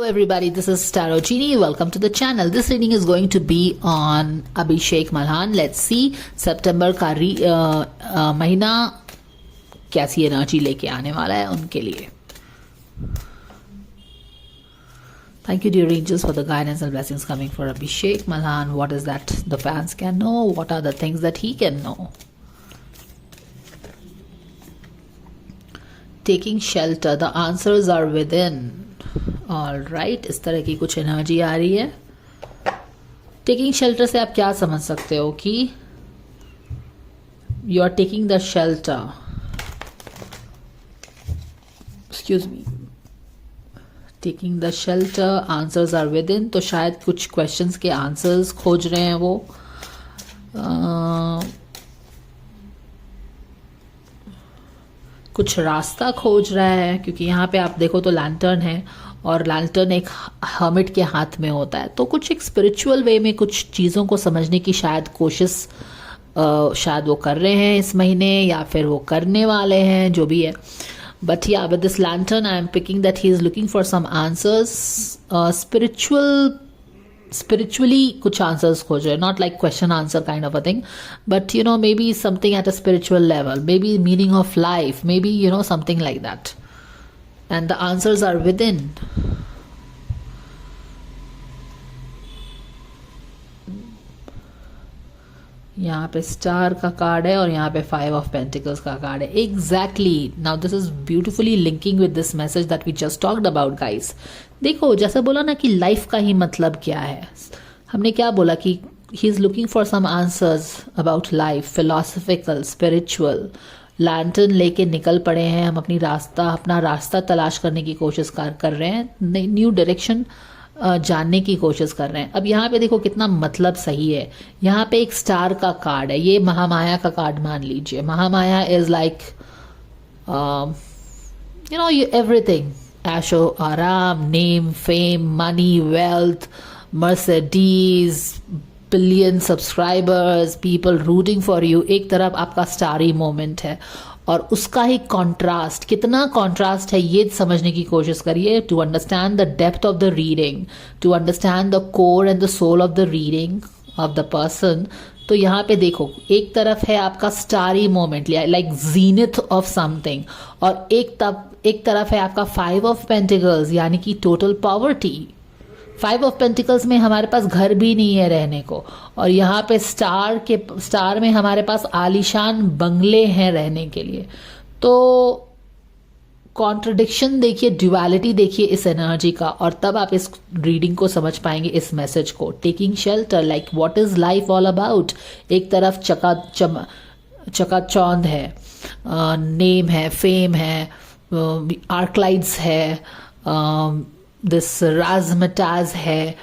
everybody, this is Tarot Genie. Welcome to the channel. This reading is going to be on Abhishek Malhan. Let's see September का महीना कैसी energy लेके आने वाला है उनके लिए. Thank you dear angels for the guidance and blessings coming for Abhishek Malhan. What is that the fans can know? What are the things that he can know? Taking shelter, the answers are within. All right, इस तरह की कुछ energy आ रही है. Taking shelter से आप क्या समझ सकते हो कि you are taking the shelter. Excuse me. Taking the shelter, answers are within. तो शायद कुछ क्वेश्चंस के आंसर्स खोज रहे हैं वो. कुछ रास्ता खोज रहा है, क्योंकि यहाँ पे आप देखो तो लैंटर्न है और लैंटर्न एक हर्मिट के हाथ में होता है. तो कुछ एक स्पिरिचुअल वे में कुछ चीज़ों को समझने की शायद कोशिश शायद वो कर रहे हैं इस महीने, या फिर वो करने वाले हैं, जो भी है. But yeah with this lantern I am picking that he is looking for some answers. spiritually कुछ आंसर्स खोज रहे, not like question answer kind of a thing, but you know maybe something at a spiritual level, maybe meaning of life, maybe you know something like that. And the answers are within. यहाँ पे star का card है और यहाँ पे 5 of pentacles का card है. Exactly. Now this is beautifully linking with this message that we just talked about guys. देखो, जैसे बोला ना कि लाइफ का ही मतलब क्या है. हमने क्या बोला कि he is looking for some answers about life, philosophical, spiritual. Lantern लेके निकल पड़े हैं हम अपना रास्ता तलाश करने की कोशिश कर रहे हैं, न्यू डायरेक्शन जानने की कोशिश कर रहे हैं. अब यहाँ पे देखो कितना मतलब सही है. यहाँ पे एक स्टार का कार्ड है, ये महामाया का कार्ड मान लीजिए. Mahamaya is like you know everything. ऐशो आराम, name, fame, money, wealth, Mercedes, billion subscribers, people rooting for you. एक तरफ आपका स्टारी मोमेंट है और उसका ही कॉन्ट्रास्ट, कितना कॉन्ट्रास्ट है ये समझने की कोशिश करिए. To understand the depth of the reading, to understand the core and the soul of the reading of the person. तो यहाँ पे देखो, एक तरफ है आपका starry moment, like zenith of something, और एक तरफ है आपका 5 ऑफ पेंटिकल्स, यानी कि टोटल पॉवर्टी. 5 ऑफ पेंटिकल्स में हमारे पास घर भी नहीं है रहने को, और यहाँ पे स्टार में हमारे पास आलीशान बंगले हैं रहने के लिए. तो कॉन्ट्रडिक्शन देखिए, ड्युअलिटी देखिए इस एनर्जी का, और तब आप इस रीडिंग को समझ पाएंगे, इस मैसेज को. Taking shelter, like what is life all about. एक तरफ चकाचौंध है, नेम है, फेम है, आर्कलाइट्स है, दिस राजमटाज है,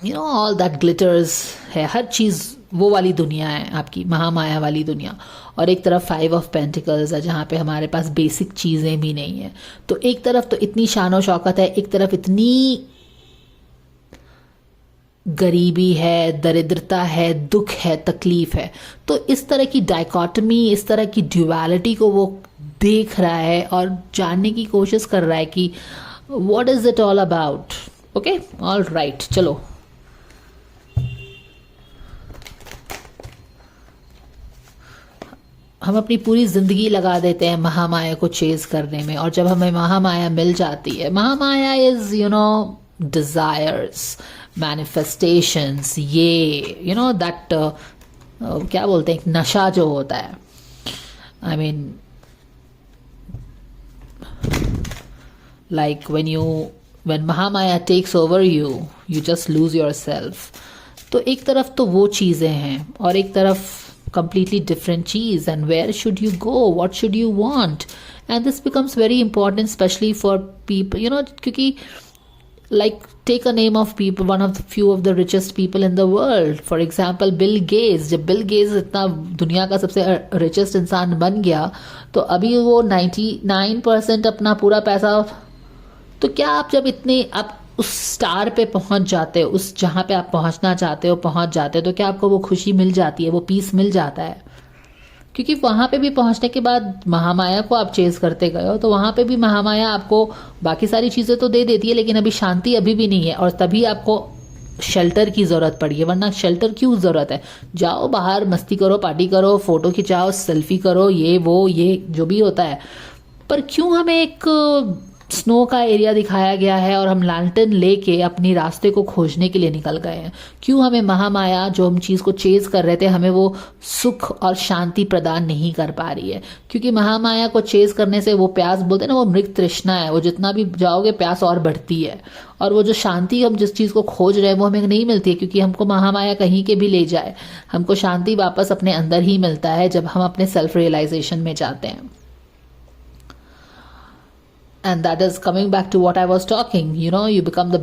you know all that glitters है. हर चीज़ वो वाली दुनिया है आपकी, महामाया वाली दुनिया. और एक तरफ 5 ऑफ पेंटिकल्स है, जहाँ पे हमारे पास बेसिक चीज़ें भी नहीं है. तो एक तरफ तो इतनी शानो शौकत है, एक तरफ इतनी गरीबी है, दरिद्रता है, दुख है, तकलीफ है. तो इस तरह की डाइकोटमी, इस तरह की ड्युअलिटी को वो देख रहा है और जानने की कोशिश कर रहा है कि what is it all about. okay, all right, चलो. हम अपनी पूरी जिंदगी लगा देते हैं महामाया को चेज करने में, और जब हमें महामाया मिल जाती है, Mahamaya is you know desires, manifestations, ये यू नो दैट क्या बोलते हैं, एक नशा जो होता है. I mean like when Mahamaya takes over you just lose yourself. तो एक तरफ तो वो चीज़ें हैं और एक तरफ completely different cheese. and where should you go, what should you want, and this becomes very important especially for people, you know, क्योंकि like take a name of people, one of the few of the richest people in the world, for example Bill Gates. जब Bill Gates इतना दुनिया का सबसे richest इंसान बन गया, तो अभी वो 99% अपना पूरा पैसा. तो क्या आप जब आप उस स्टार पे पहुंच जाते हो, उस जहाँ पे आप पहुंचना चाहते हो पहुंच जाते हो, तो क्या आपको वो खुशी मिल जाती है, वो पीस मिल जाता है? क्योंकि वहाँ पे भी पहुँचने के बाद महामाया को आप चेज़ करते गए हो, तो वहाँ पे भी महामाया आपको बाकी सारी चीज़ें तो दे देती है, लेकिन अभी शांति अभी भी नहीं है, और तभी आपको शेल्टर की ज़रूरत पड़ी है। वरना शेल्टर क्यों ज़रूरत है? जाओ बाहर, मस्ती करो, पार्टी करो, फ़ोटो खिंचाओ, सेल्फी करो, ये वो ये जो भी होता है, पर क्यों हमें एक स्नो का एरिया दिखाया गया है और हम लैंटर्न लेके अपनी रास्ते को खोजने के लिए निकल गए हैं? क्यों हमें महामाया जो हम चीज़ को चेज़ कर रहे थे, हमें वो सुख और शांति प्रदान नहीं कर पा रही है? क्योंकि महामाया को चेज़ करने से वो प्यास, बोलते हैं ना, वो मृग तृष्णा है, वो जितना भी जाओगे प्यास और बढ़ती है, और वो जो शांति हम जिस चीज़ को खोज रहे हैं वो हमें नहीं मिलती है, क्योंकि हमको महामाया कहीं के भी ले जाए, हमको शांति वापस अपने अंदर ही मिलता है जब हम अपने सेल्फ रियलाइजेशन में जाते हैं। And that is coming back to what I was talking. You become the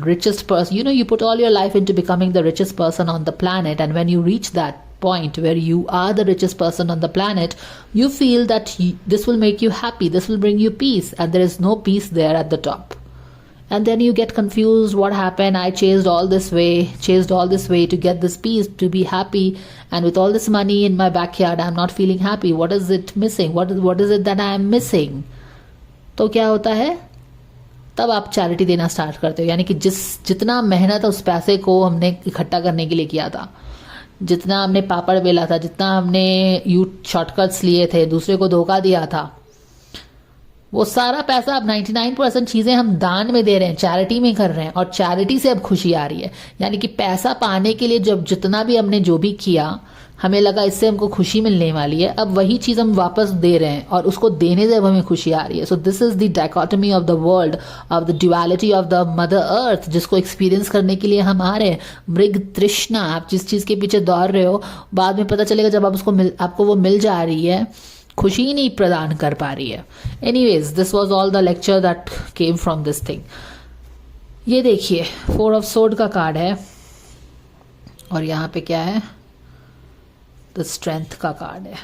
richest person. You put all your life into becoming the richest person on the planet. And when you reach that point where you are the richest person on the planet, you feel that this will make you happy. This will bring you peace. And there is no peace there at the top. And then you get confused. What happened? I chased all this way to get this peace, to be happy. And with all this money in my backyard, I'm not feeling happy. What is it missing? What is it that I am missing? तो क्या होता है? तब आप charity देना start करते हो। यानी कि जितना मेहनत उस पैसे को हमने इकट्ठा करने के लिए किया था, जितना हमने पापड़ बेला था, जितना हमने शॉर्टकट्स लिए थे, दूसरे को धोखा दिया था, वो सारा पैसा अब 99% चीज़ें हम दान में दे रहे हैं, चैरिटी में कर रहे हैं, और चैरिटी से अब खुशी आ रही है। यानी कि पैसा पाने के लिए जब जितना भी हमने जो भी किया, हमें लगा इससे हमको खुशी मिलने वाली है, अब वही चीज़ हम वापस दे रहे हैं और उसको देने से अब हमें खुशी आ रही है। So this is the dichotomy of the world, of the duality of the mother earth, जिसको एक्सपीरियंस करने के लिए हम आ रहे हैं। मृग तृष्णा, आप जिस चीज़ के पीछे दौड़ रहे हो, बाद में पता चलेगा जब आप आपको वो मिल जा रही है, खुशी ही नहीं प्रदान कर पा रही है। Anyways, this was all the lecture that came from this thing. ये देखिए 4 ऑफ सोर्ड का कार्ड है, और यहाँ पे क्या है? द स्ट्रेंथ का कार्ड है।